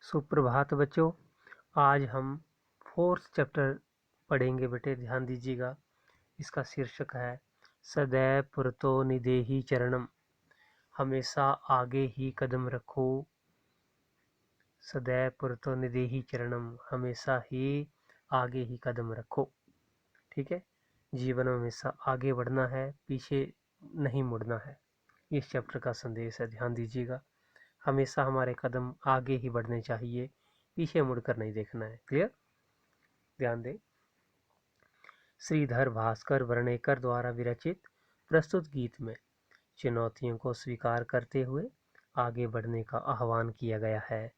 सुप्रभात बच्चों। आज हम फोर्थ चैप्टर पढ़ेंगे बेटे, ध्यान दीजिएगा। इसका शीर्षक है सदैव पुरतो निदेहि चरणम, हमेशा आगे ही कदम रखो। सदैव पुरतो निदेहि चरणम, हमेशा ही आगे ही कदम रखो। ठीक है, जीवन में हमेशा आगे बढ़ना है, पीछे नहीं मुड़ना है। इस चैप्टर का संदेश है, ध्यान दीजिएगा। हमेशा हमारे कदम आगे ही बढ़ने चाहिए, पीछे मुड़कर नहीं देखना है। क्लियर? ध्यान दें। श्रीधर भास्कर वर्णेकर द्वारा विरचित प्रस्तुत गीत में चुनौतियों को स्वीकार करते हुए आगे बढ़ने का आह्वान किया गया है।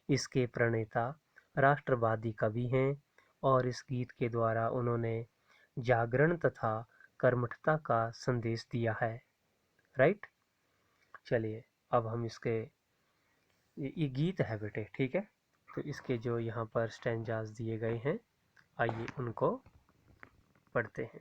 इसके प्रणेता राष्ट्रवादी कवि हैं और इस गीत के द्वारा उन्होंने जागरण तथा कर्मठता का संदेश दिया है। राइट? चलिए, अब हम इसके ये गीत है बेटे, ठीक है। तो इसके जो यहाँ पर स्टैंजास दिए गए हैं, आइए उनको पढ़ते हैं।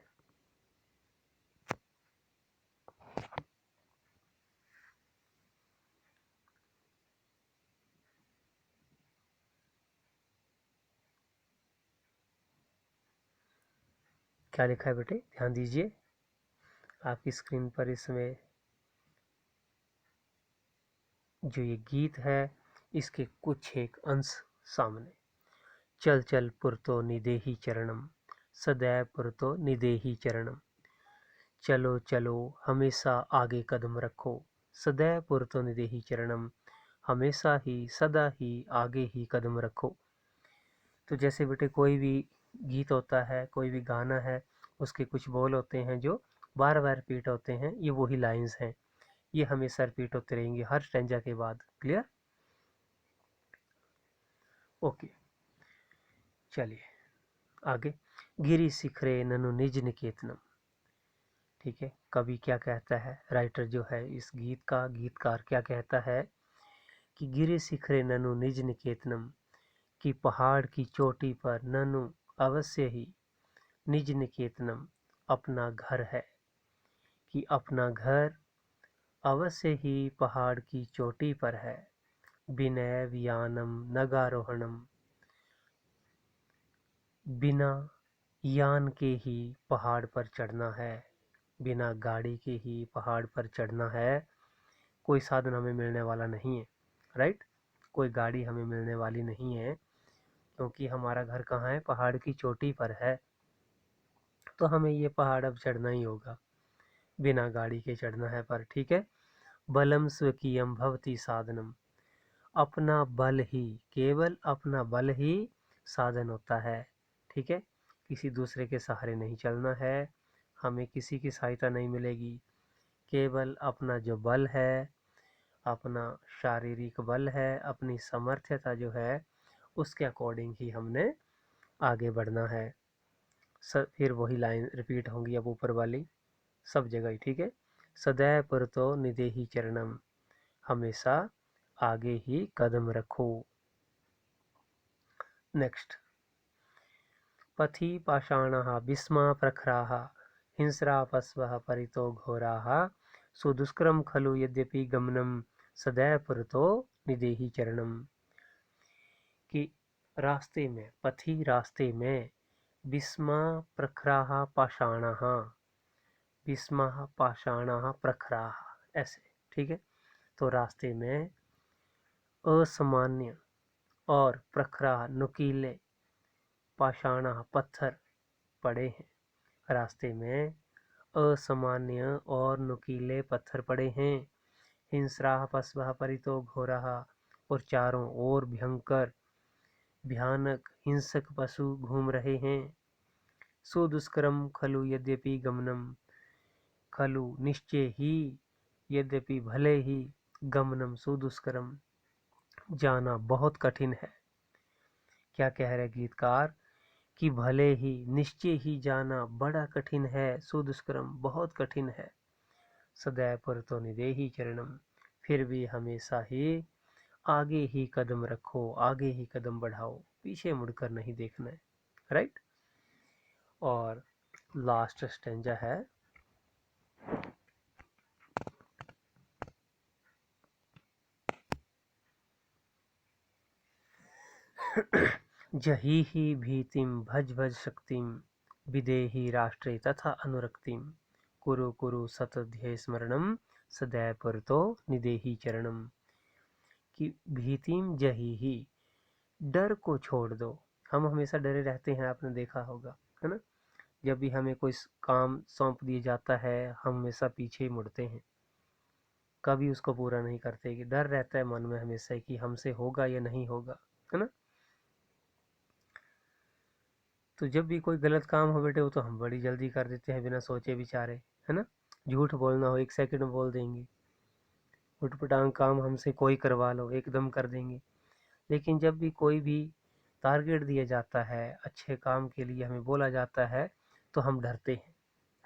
क्या लिखा है बेटे, ध्यान दीजिए। आपकी स्क्रीन पर इसमें जो ये गीत है, इसके कुछ एक अंश सामने। चल चल पुरतो निदेहि चरणम, सदैव पुरतो निदेहि चरणम। चलो चलो हमेशा आगे कदम रखो, सदैव पुरतो निदेहि चरणम, हमेशा ही सदा ही आगे ही कदम रखो। तो जैसे बेटे कोई भी गीत होता है, कोई भी गाना है, उसके कुछ बोल होते हैं जो बार बार रिपीट होते हैं, ये वही लाइंस हैं। ये हमेशा रिपीट होते रहेंगे हर स्टैंजा के बाद। क्लियर? ओके, चलिए आगे। गिरी शिखरे ननु निज निकेतनम। ठीक है, कवि क्या कहता है, राइटर जो है इस गीत का, गीतकार क्या कहता है कि गिरी शिखरे ननु निज निकेतनम, कि पहाड़ की चोटी पर ननु अवश्य ही, निज निकेतनम अपना घर है, कि अपना घर अवश्य ही पहाड़ की चोटी पर है। विनय वियानम नगारोहणम, बिना यान के ही पहाड़ पर चढ़ना है, बिना गाड़ी के ही पहाड़ पर चढ़ना है। कोई साधन हमें मिलने वाला नहीं है। राइट? कोई गाड़ी हमें मिलने वाली नहीं है, क्योंकि हमारा घर कहाँ है, पहाड़ की चोटी पर है। तो हमें ये पहाड़ अब चढ़ना ही होगा, बिना गाड़ी के चढ़ना है पर। ठीक है। बलम स्वकीयम भवती साधनम, अपना बल ही, केवल अपना बल ही साधन होता है। ठीक है, किसी दूसरे के सहारे नहीं चलना है, हमें किसी की सहायता नहीं मिलेगी। केवल अपना जो बल है, अपना शारीरिक बल है, अपनी समर्थ्यता जो है, उसके अकॉर्डिंग ही हमने आगे बढ़ना है। फिर वही लाइन रिपीट होंगी अब ऊपर वाली सब जगह ही। ठीक है। सदैव पुरतो निदेहि चरणम, हमेशा आगे ही कदम रखो। नेक्स्ट। पथि पाषाणः भीष्मा प्रखराः, हिंस्रापस्वः परितो घोराः, सुदुष्करं खलु यद्यपि गमनम, सदैव पुरतो निदेहि चरणम। कि रास्ते में, पथि रास्ते में, भीष्मा प्रखराः पाषाणः, भीष्मा पाषाणः प्रखराः, ऐसे। ठीक है। तो रास्ते में असामान्य और प्रखरा नुकीले पाषाण पत्थर पड़े हैं। रास्ते में असामान्य और नुकीले पत्थर पड़े हैं। हिंस्रा पस्वः परितो घोरः, और चारों ओर भयंकर भयानक हिंसक पशु घूम रहे हैं। सुदुष्करम खलु यद्यपि गमनम, खलु निश्चय ही, यद्यपि भले ही, गमनम सुदुष्करम जाना बहुत कठिन है। क्या कह रहे गीतकार कि भले ही, निश्चय ही जाना बड़ा कठिन है, सुदुष्करम बहुत कठिन है। सदैव पुरतो निदेहि चरणम, फिर भी हमेशा ही आगे ही कदम रखो, आगे ही कदम बढ़ाओ, पीछे मुड़कर नहीं देखना है। राइट? और लास्ट स्टेंजा है, जही ही भीतिम भज भज शक्तिम विदेहि राष्ट्रे तथा अनुरक्तिम कुरु कुरु सत ध्येय स्मरणम सदैव पुरतो निदेहि चरणम। कि भीतिम जही ही, डर को छोड़ दो। हम हमेशा डरे रहते हैं, आपने देखा होगा, है ना। जब भी हमें कोई काम सौंप दिया जाता है हम हमेशा पीछे ही मुड़ते हैं, कभी उसको पूरा नहीं करते, कि डर रहता है मन में हमेशा कि हमसे होगा या नहीं होगा, है ना। तो जब भी कोई गलत काम हो बेटे, वो तो हम बड़ी जल्दी कर देते हैं बिना सोचे विचारे, है ना। झूठ बोलना हो 1 सेकंड में बोल देंगे, उठपटांग काम हमसे कोई करवा लो एकदम कर देंगे। लेकिन जब भी कोई भी टारगेट दिया जाता है, अच्छे काम के लिए हमें बोला जाता है, तो हम डरते हैं,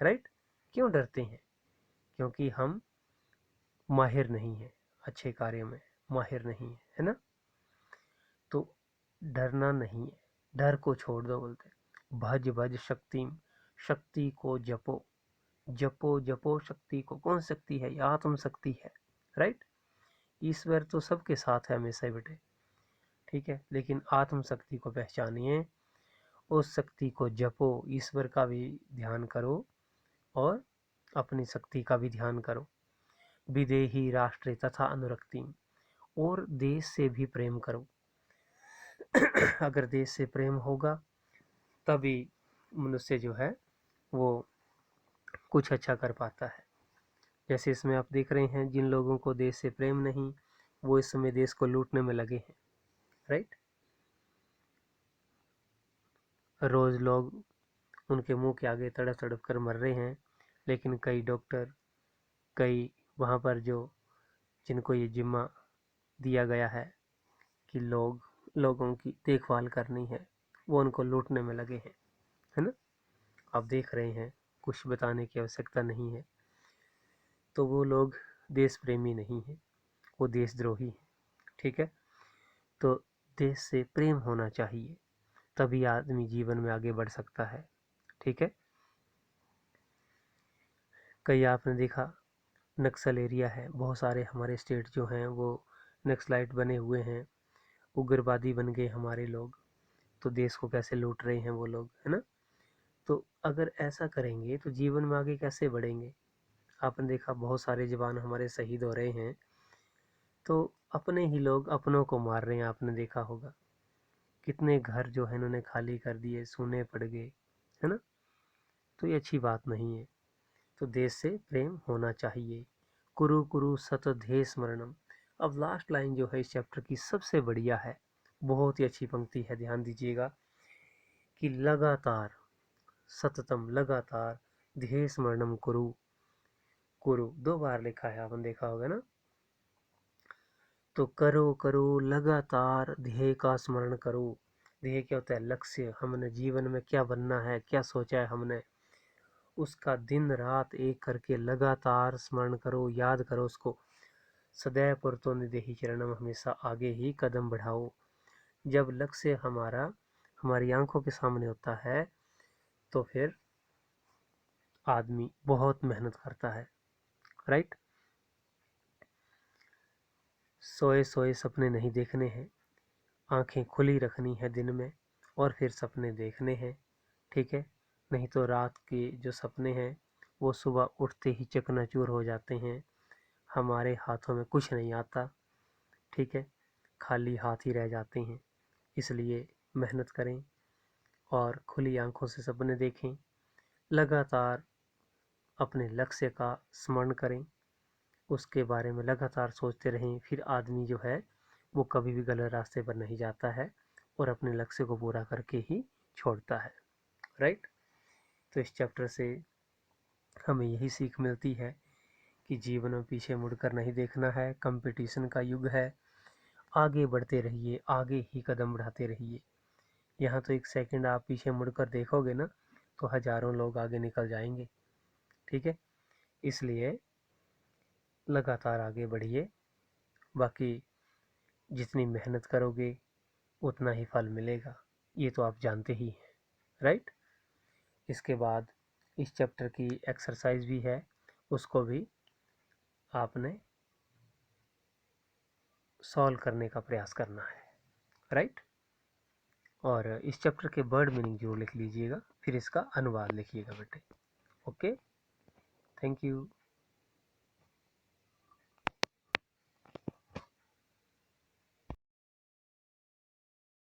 राइट। क्यों डरते हैं? क्योंकि हम माहिर नहीं है, अच्छे कार्य में माहिर नहीं है ना। तो डरना नहीं है, डर को छोड़ दो, बोलते भज भज शक्ति, शक्ति को जपो, जपो जपो शक्ति को। कौन शक्ति है? ये आत्म शक्ति है, राइट। ईश्वर तो सबके साथ है हमेशा ही बेटे, ठीक है। लेकिन आत्म शक्ति को पहचानिए, उस शक्ति को जपो, ईश्वर का भी ध्यान करो और अपनी शक्ति का भी ध्यान करो। विदेही राष्ट्र तथा अनुरक्ति, और देश से भी प्रेम करो। अगर देश से प्रेम होगा तभी मनुष्य जो है वो कुछ अच्छा कर पाता है। जैसे इसमें आप देख रहे हैं, जिन लोगों को देश से प्रेम नहीं, वो इस समय देश को लूटने में लगे हैं, राइट। रोज लोग उनके मुंह के आगे तड़प तड़प कर मर रहे हैं, लेकिन कई डॉक्टर, कई वहाँ पर जो जिनको ये जिम्मा दिया गया है कि लोगों की देखभाल करनी है, वो उनको लूटने में लगे हैं, है ना। आप देख रहे हैं, कुछ बताने की आवश्यकता नहीं है। तो वो लोग देश प्रेमी नहीं है, वो देशद्रोही है, ठीक है। तो देश से प्रेम होना चाहिए, तभी आदमी जीवन में आगे बढ़ सकता है, ठीक है। कई आपने देखा नक्सल एरिया है, बहुत सारे हमारे स्टेट जो हैं वो नक्सलाइट बने हुए हैं, उग्रवादी बन गए हमारे लोग। तो देश को कैसे लूट रहे हैं वो लोग, है ना। तो अगर ऐसा करेंगे तो जीवन में आगे कैसे बढ़ेंगे। आपने देखा बहुत सारे जवान हमारे शहीद हो रहे हैं, तो अपने ही लोग अपनों को मार रहे हैं। आपने देखा होगा कितने घर जो है इन्होंने खाली कर दिए, सूने पड़ गए, है ना। तो ये अच्छी बात नहीं है। तो देश से प्रेम होना चाहिए। कुरु कुरु सत ध्येय स्मरणम। अब लास्ट लाइन जो है इस चैप्टर की सबसे बढ़िया है, बहुत ही अच्छी पंक्ति है, ध्यान दीजिएगा कि लगातार, सततम, लगातार, ध्येय स्मरणम कुरु। कुरु 2 बार लिखा है, आपने देखा होगा ना। तो करो करो लगातार, ध्येय का स्मरण करो। ध्येय क्या होता है? लक्ष्य। हमने जीवन में क्या बनना है, क्या सोचा है हमने, उसका दिन रात एक करके लगातार स्मरण करो, याद करो उसको। सदैव पुरतो निदेहि चरणम, हमेशा आगे ही कदम बढ़ाओ। जब लक्ष्य हमारा हमारी आंखों के सामने होता है तो फिर आदमी बहुत मेहनत करता है, राइट। सोए सोए सपने नहीं देखने हैं, आंखें खुली रखनी है दिन में और फिर सपने देखने हैं, ठीक है। नहीं तो रात के जो सपने हैं वो सुबह उठते ही चकनाचूर हो जाते हैं, हमारे हाथों में कुछ नहीं आता, ठीक है, खाली हाथ ही रह जाते हैं। इसलिए मेहनत करें और खुली आंखों से सपने देखें, लगातार अपने लक्ष्य का स्मरण करें, उसके बारे में लगातार सोचते रहें। फिर आदमी जो है वो कभी भी गलत रास्ते पर नहीं जाता है और अपने लक्ष्य को पूरा करके ही छोड़ता है, राइट। तो इस चैप्टर से हमें यही सीख मिलती है कि जीवन में पीछे मुड़कर नहीं देखना है, कंपटीशन का युग है, आगे बढ़ते रहिए, आगे ही कदम बढ़ाते रहिए। यहाँ तो 1 सेकंड आप पीछे मुड़कर देखोगे ना तो हजारों लोग आगे निकल जाएंगे, ठीक है। इसलिए लगातार आगे बढ़िए, बाकी जितनी मेहनत करोगे उतना ही फल मिलेगा, ये तो आप जानते ही हैं, राइट। इसके बाद इस चैप्टर की एक्सरसाइज भी है, उसको भी आपने सॉल्व करने का प्रयास करना है, राइट। और इस चैप्टर के वर्ड मीनिंग जरूर लिख लीजिएगा, फिर इसका अनुवाद लिखिएगा बेटे। Okay, thank you.